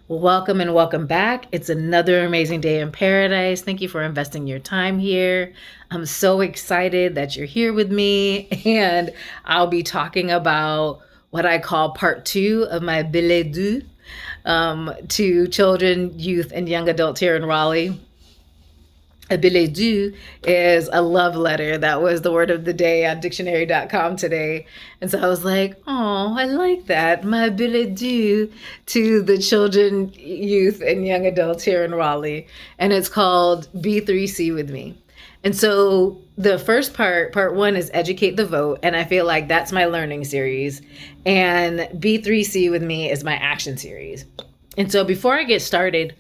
Welcome and welcome back. It's another amazing day in paradise. Thank you for investing your time here. I'm so excited that you're here with me, and I'll be talking about what I call part two of my billet doux to children, youth, and young adults here in Raleigh. A billet doux is a love letter. That was the word of the day on dictionary.com today. And so I was like, oh, I like that. My billet doux to the children, youth, and young adults here in Raleigh. And it's called B3C with me. And so the first part one, is educate the vote. And I feel like that's my learning series. And B3C with me is my action series. And so before I get started,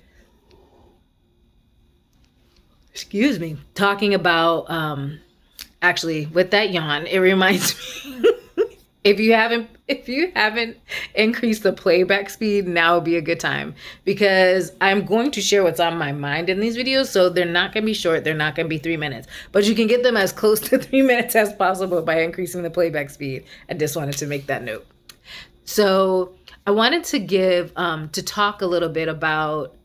talking about actually with that yawn, it reminds me if you haven't increased the playback speed, now would be a good time, because I'm going to share what's on my mind in these videos. So they're not going to be short, they're not going to be 3 minutes, but you can get them as close to 3 minutes as possible by increasing the playback speed. I just wanted to make that note. So I wanted to talk a little bit about,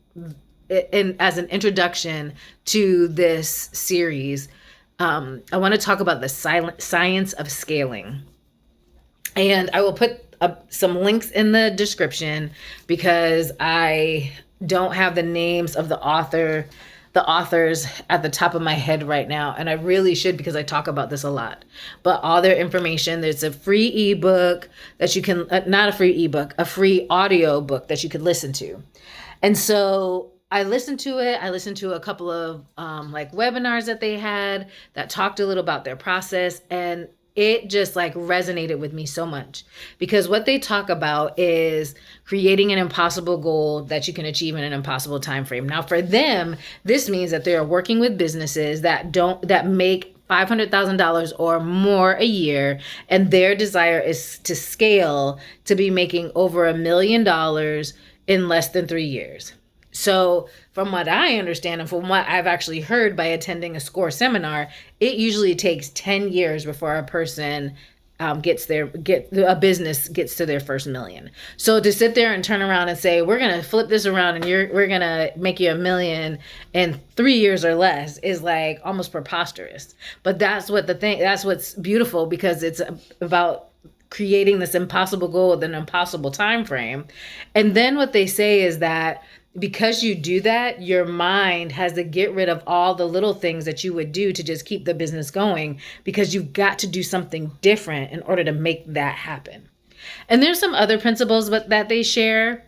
and as an introduction to this series, I want to talk about the science of scaling. And I will put some links in the description, because I don't have the names of the authors at the top of my head right now. And I really should, because I talk about this a lot. But all their information, there's a free ebook that you can, not a free ebook, a free audio book that you could listen to. And so I listened to it. I listened to a couple of webinars that they had that talked a little about their process, and it just resonated with me so much, because what they talk about is creating an impossible goal that you can achieve in an impossible time frame. Now, for them, this means that they are working with businesses that make $500,000 or more a year, and their desire is to scale to be making over $1 million in less than 3 years. So from what I understand, and from what I've actually heard by attending a SCORE seminar, it usually takes 10 years before a person a business gets to their first million. So to sit there and turn around and say, we're going to flip this around and we're going to make you $1 million in 3 years or less is almost preposterous. But that's what's beautiful, because it's about creating this impossible goal with an impossible time frame. And then what they say is that because you do that, your mind has to get rid of all the little things that you would do to just keep the business going, because you've got to do something different in order to make that happen. And there's some other principles that they share,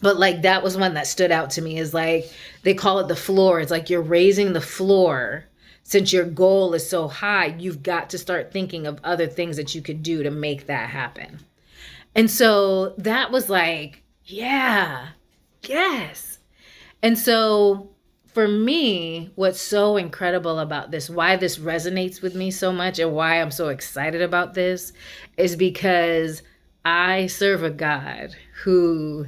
but that was one that stood out to me, is they call it the floor. It's you're raising the floor. Since your goal is so high, you've got to start thinking of other things that you could do to make that happen. And so that was yeah. Yes. And so for me, what's so incredible about this, why this resonates with me so much and why I'm so excited about this, is because I serve a God who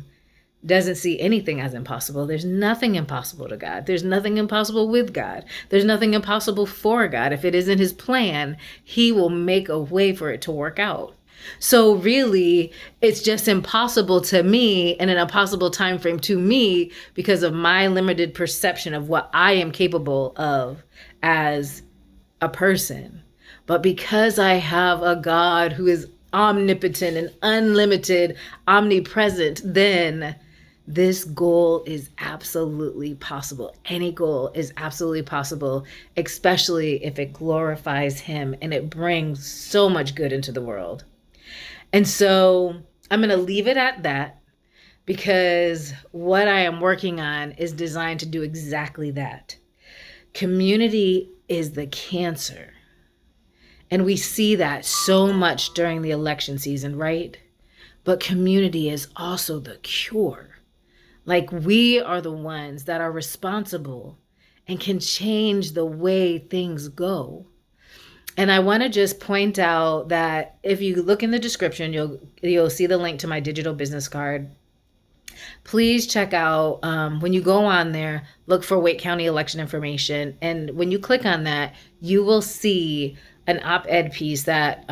doesn't see anything as impossible. There's nothing impossible to God. There's nothing impossible with God. There's nothing impossible for God. If it isn't his plan, he will make a way for it to work out. So really, it's just impossible to me, and an impossible time frame to me, because of my limited perception of what I am capable of as a person. But because I have a God who is omnipotent and unlimited, omnipresent, then this goal is absolutely possible. Any goal is absolutely possible, especially if it glorifies him and it brings so much good into the world. And so I'm going to leave it at that, because what I am working on is designed to do exactly that. Community is the cancer. And we see that so much during the election season, right? But community is also the cure. We are the ones that are responsible and can change the way things go. And I want to just point out that if you look in the description, you'll see the link to my digital business card. Please check out, when you go on there, look for Wake County election information. And when you click on that, you will see an op-ed piece that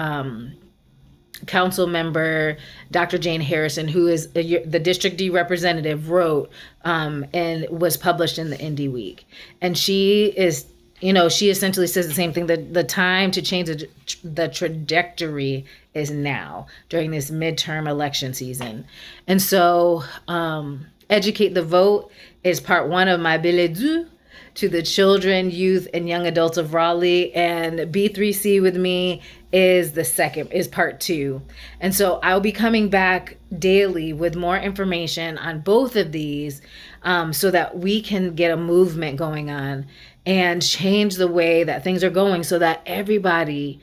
council member, Dr. Jane Harrison, who is the District D representative, wrote and was published in the Indie Week. And she is, she essentially says the same thing, that the time to change the trajectory is now during this midterm election season. And so Educate the Vote is part one of my billet doux to the children, youth, and young adults of Raleigh, and B3C with me is part two. And so I'll be coming back daily with more information on both of these, so that we can get a movement going on and change the way that things are going, so that everybody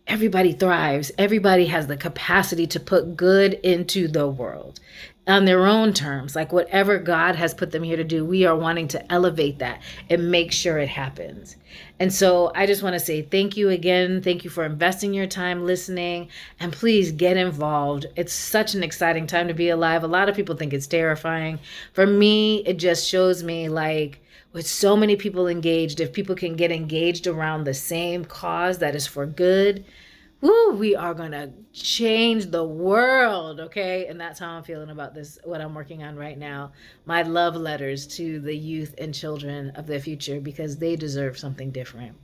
thrives. Everybody has the capacity to put good into the world on their own terms. Like whatever God has put them here to do, we are wanting to elevate that and make sure it happens. And so I just want to say thank you again. Thank you for investing your time listening, and please get involved. It's such an exciting time to be alive. A lot of people think it's terrifying. For me, it just shows me, like, with so many people engaged, if people can get engaged around the same cause that is for good, woo, we are going to change the world, okay? And that's how I'm feeling about this, what I'm working on right now. My love letters to the youth and children of the future, because they deserve something different.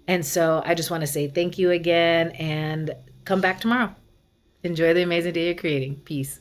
And so I just want to say thank you again, and come back tomorrow. Enjoy the amazing day you're creating. Peace.